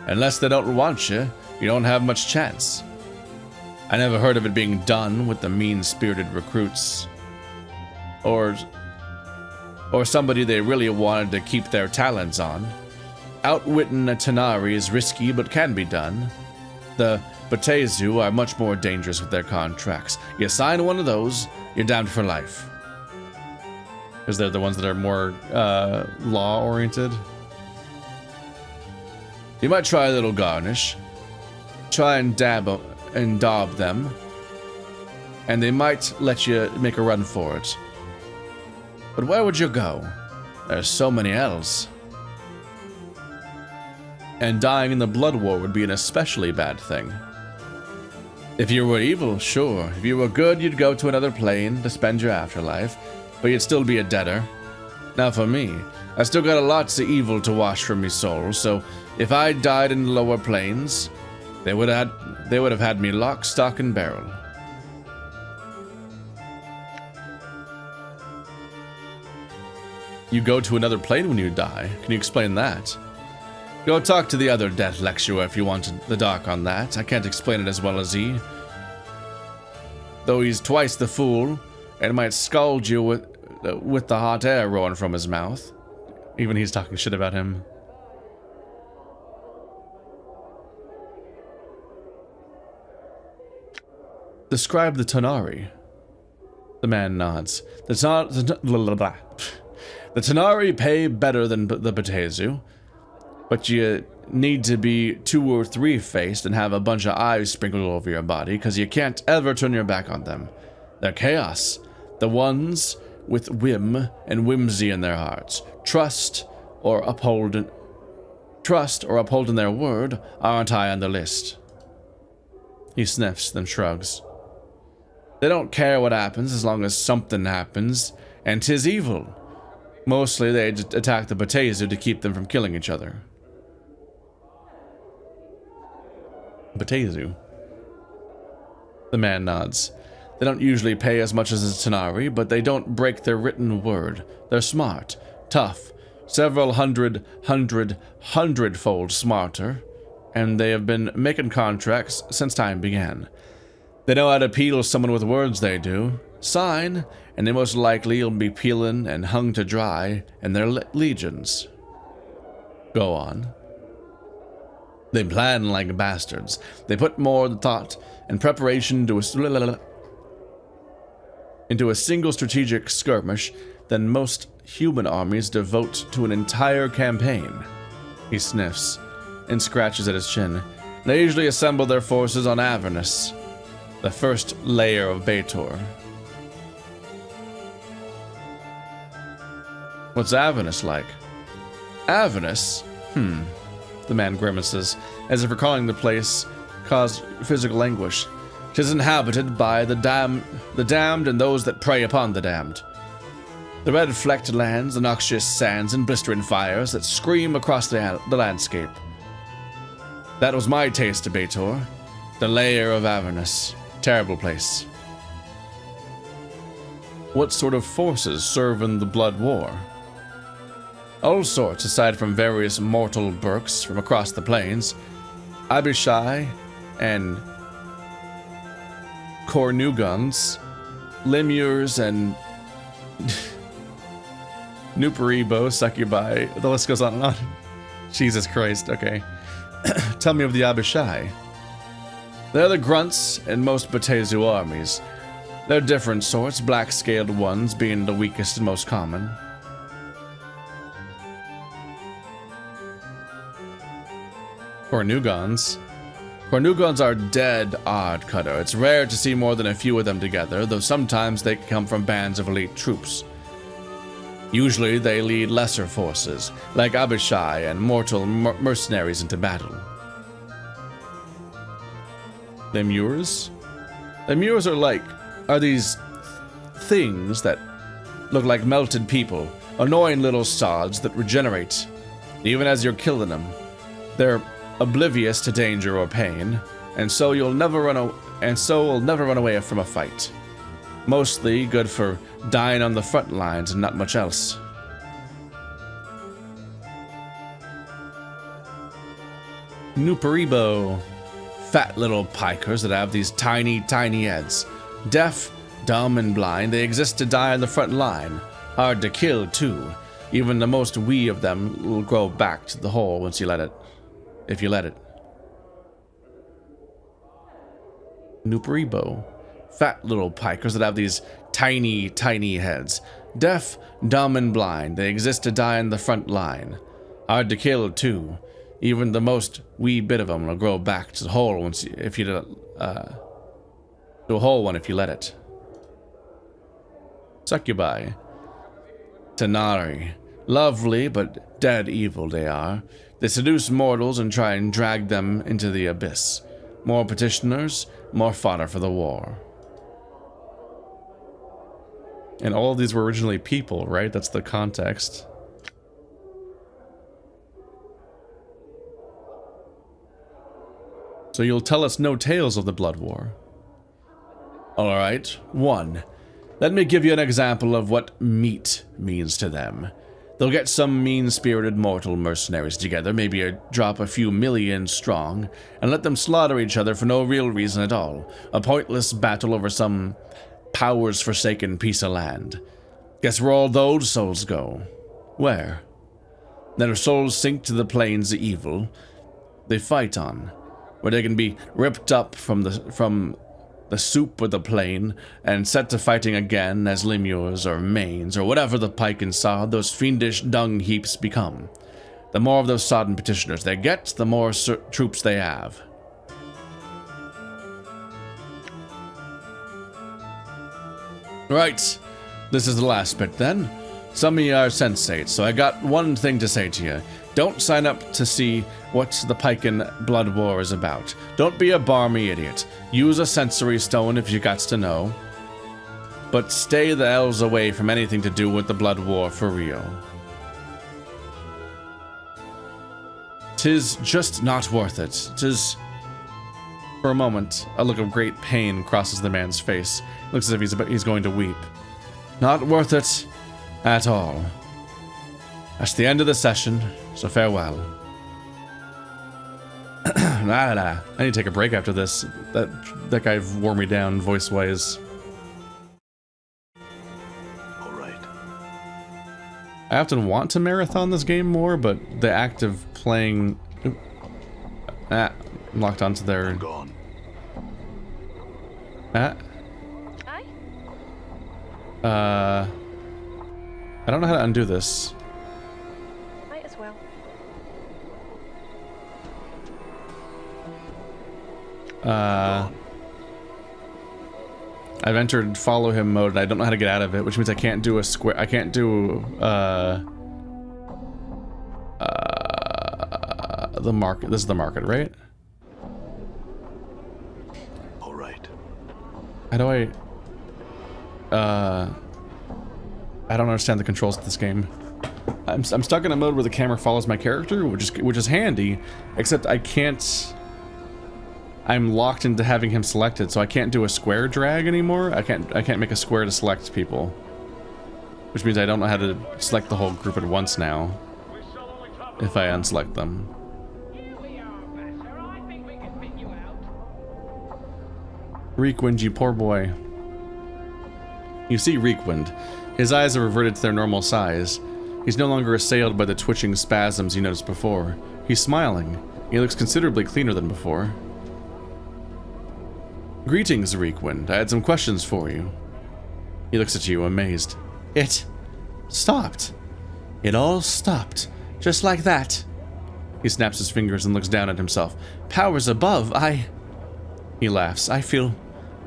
S1: Unless they don't want you, you don't have much chance. I never heard of it being done with the mean-spirited recruits. Or somebody they really wanted to keep their talons on. Outwitting a Tanari is risky but can be done. The Batezu are much more dangerous with their contracts. You sign one of those, you're damned for life. Because they're the ones that are more law-oriented. You might try a little garnish. Try and daub them. And they might let you make a run for it. But where would you go? There's so many elves. And dying in the blood war would be an especially bad thing. If you were evil, sure. If you were good, you'd go to another plane to spend your afterlife, but you'd still be a debtor. Now for me, I still got lots of evil to wash from me soul, so if I died in the lower planes, they would have they would have had me lock, stock, and barrel. You go to another plane when you die. Can you explain that? Go talk to the other death lecturer if you want the dark on that. I can't explain it as well as he. Though he's twice the fool, and might scald you with the hot air roaring from his mouth. Even he's talking shit about him. Describe the Tanari. The man nods. The Tanari pay better than the Batezu, but you need to be 2 or 3 faced and have a bunch of eyes sprinkled all over your body, because you can't ever turn your back on them. They're chaos. The ones with whim and whimsy in their hearts. Trust or uphold in their word aren't high on the list. He sniffs, then shrugs. They don't care what happens as long as something happens, and 'tis evil. Mostly they attack the Batezu to keep them from killing each other. Batezu. The man nods. They don't usually pay as much as the Tanari, but they don't break their written word. They're smart, tough, several hundredfold smarter, and they have been making contracts since time began. They know how to peel someone with words, they do. Sign, and they most likely will be peeling and hung to dry in their legions. Go on. They plan like bastards. They put more thought and preparation into a single strategic skirmish than most human armies devote to an entire campaign. He sniffs and scratches at his chin. They usually assemble their forces on Avernus, the first layer of Baator. What's Avernus like? Avernus? The man grimaces, as if recalling the place caused physical anguish. 'Tis inhabited by the damned and those that prey upon the damned. The red-flecked lands, the noxious sands, and blistering fires that scream across the landscape. That was my taste of Baator, the lair of Avernus. Terrible place. What sort of forces serve in the Blood War? All sorts, aside from various mortal burks from across the plains. Abishai and Cornugons, Lemures and Nuparibo, Succubi, the list goes on and on. Jesus Christ, okay. Tell me of the Abishai. They're the grunts in most Batezu armies. They're different sorts, black-scaled ones being the weakest and most common. Cornugons. Cornugons are dead odd cutter. It's rare to see more than a few of them together, though sometimes they come from bands of elite troops. Usually they lead lesser forces, like Abishai and mortal mercenaries into battle. Lemures? Lemures are these things that look like melted people, annoying little sods that regenerate, even as you're killing them. They're oblivious to danger or pain, and so will never run away from a fight. Mostly good for dying on the front lines and not much else. Nuparibo. Fat little pikers that have these tiny heads. Deaf, dumb, and blind, they exist to die on the front line. Hard to kill, too. Even the most wee of them will grow back to the hole once you let it. If you let it. Nuparibo. Fat little pikers that have these tiny heads. Deaf, dumb, and blind, they exist to die on the front line. Hard to kill, too. Even the most wee bit of them will grow back to the hole once if you to a whole one if you let it. Succubi. Tanari. Lovely but dead evil they are. They seduce mortals and try and drag them into the abyss. More petitioners, more fodder for the war. And all of these were originally people, right? That's the context. So you'll tell us no tales of the Blood War. Alright, 1. Let me give you an example of what meat means to them. They'll get some mean-spirited mortal mercenaries together, maybe drop a few million strong, and let them slaughter each other for no real reason at all. A pointless battle over some powers-forsaken piece of land. Guess where all those souls go? Where? Their souls sink to the planes of evil they fight on, where they can be ripped up from the soup of the plane and set to fighting again as lemures or manes or whatever the pike and sod those fiendish dung heaps become. The more of those sodden petitioners they get, the more troops they have. Right, this is the last bit then. Some of you are sensates, so I got one thing to say to you. Don't sign up to see what the Pike and Blood War is about. Don't be a barmy idiot. Use a sensory stone if you got to know. But stay the elves away from anything to do with the Blood War for real. 'Tis just not worth it. 'Tis... For a moment, a look of great pain crosses the man's face. Looks as if he's going to weep. Not worth it at all. That's the end of the session, so farewell. I need to take a break after this. That guy wore me down voice-wise.
S2: Alright.
S1: I often want to marathon this game more, but the act of playing... I'm locked onto their...
S2: I'm gone.
S3: Aye?
S1: I don't know how to undo this.
S3: Might as well.
S1: I've entered follow him mode and I don't know how to get out of it, which means I can't do a square. I can't do the market. This is the market, right?
S2: All right.
S1: How do I don't understand the controls of this game. I'm stuck in a mode where the camera follows my character, which is handy, except I can't. I'm locked into having him selected, so I can't do a square drag anymore. I can't make a square to select people, which means I don't know how to select the whole group at once now. If I unselect them. Reekwind, you poor boy. You see Reekwind. His eyes have reverted to their normal size. He's no longer assailed by the twitching spasms you noticed before. He's smiling. He looks considerably cleaner than before. Greetings, Reekwind. I had some questions for you. He looks at you, amazed. It stopped. It all stopped. Just like that. He snaps his fingers and looks down at himself. Powers above, He laughs. I feel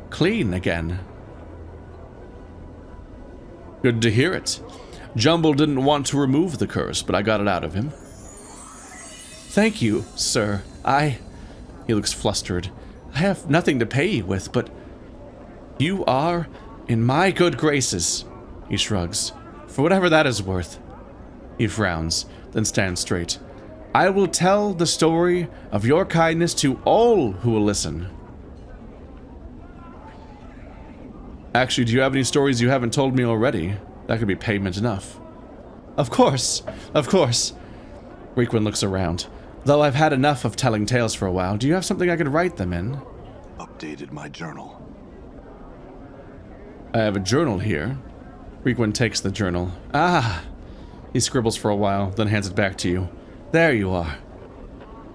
S1: clean again. Good to hear it. Jumble didn't want to remove the curse, but I got it out of him. Thank you, sir. He looks flustered. I have nothing to pay you with, but you are in my good graces. He shrugs. For whatever that is worth. He frowns, then stands straight. I will tell the story of your kindness to all who will listen. Actually, do you have any stories you haven't told me already? That could be payment enough. Of course, of course. Reekwind looks around. Though I've had enough of telling tales for a while, do you have something I could write them in?
S2: Updated my journal.
S1: I have a journal here. Reekwind takes the journal. Ah! He scribbles for a while, then hands it back to you. There you are.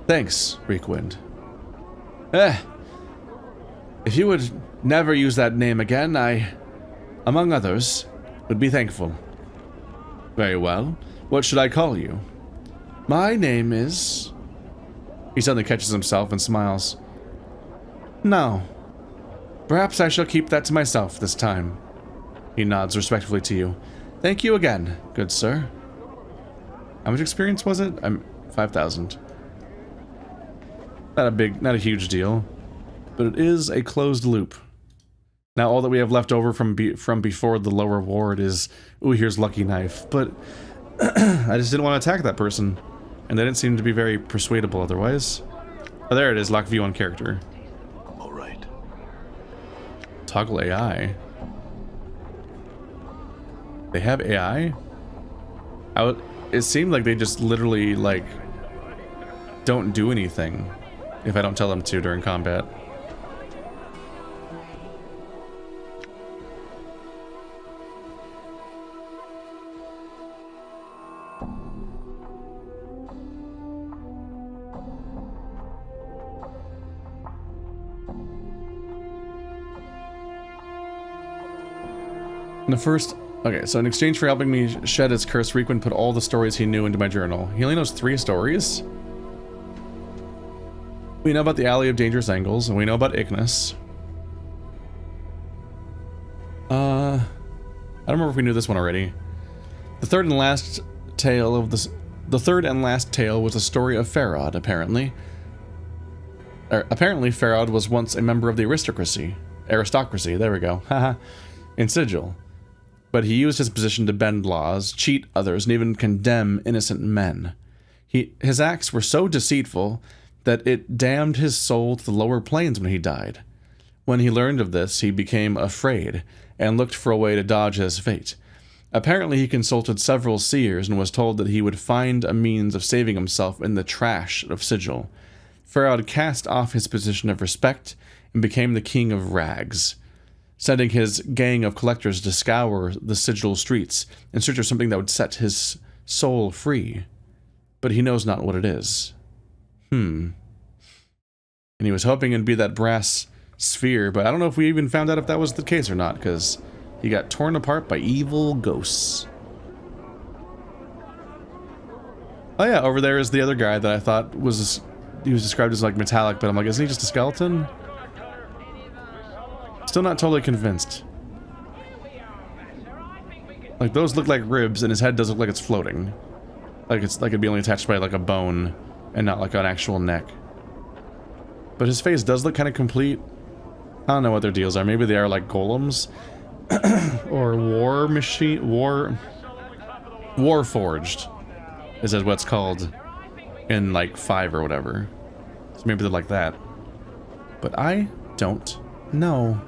S1: Thanks, Reekwind. If you would never use that name again, I, among others, would be thankful. Very well. What should I call you? My name is... He suddenly catches himself and smiles. No. Perhaps I shall keep that to myself this time. He nods respectfully to you. Thank you again, good sir. How much experience was it? 5,000. Not a huge deal. But it is a closed loop. Now all that we have left over from before the lower ward is, ooh, here's Lucky Knife. But I just didn't want to attack that person. And they didn't seem to be very persuadable otherwise. Oh, there it is. Lock view on character.
S2: All right.
S1: Toggle AI. They have AI? It seemed like they just literally, like, don't do anything if I don't tell them to during combat. The first... Okay, so in exchange for helping me shed his curse, Requin put all the stories he knew into my journal. He only knows 3 stories? We know about the Alley of Dangerous Angles, and we know about Ignis. I don't remember if we knew this one already. The third and last tale was the story of Farod, apparently. Apparently, Farod was once a member of the aristocracy, there we go, haha, in Sigil. But he used his position to bend laws, cheat others, and even condemn innocent men. His acts were so deceitful that it damned his soul to the lower planes when he died. When he learned of this, he became afraid, and looked for a way to dodge his fate. Apparently he consulted several seers and was told that he would find a means of saving himself in the trash of Sigil. Farod cast off his position of respect and became the king of rags, sending his gang of collectors to scour the Sigil streets in search of something that would set his soul free. But he knows not what it is. And he was hoping it'd be that brass sphere, but I don't know if we even found out if that was the case or not, because he got torn apart by evil ghosts. Oh yeah, over there is the other guy that I thought was... He was described as like metallic, but I'm like, isn't he just a skeleton? Still not totally convinced. Like, those look like ribs, and his head does look like it's floating. Like it'd be only attached by like a bone, and not like an actual neck. But his face does look kind of complete. I don't know what their deals are. Maybe they are like golems, or Warforged, is that what's called in like 5 or whatever. So maybe they're like that. But I don't know.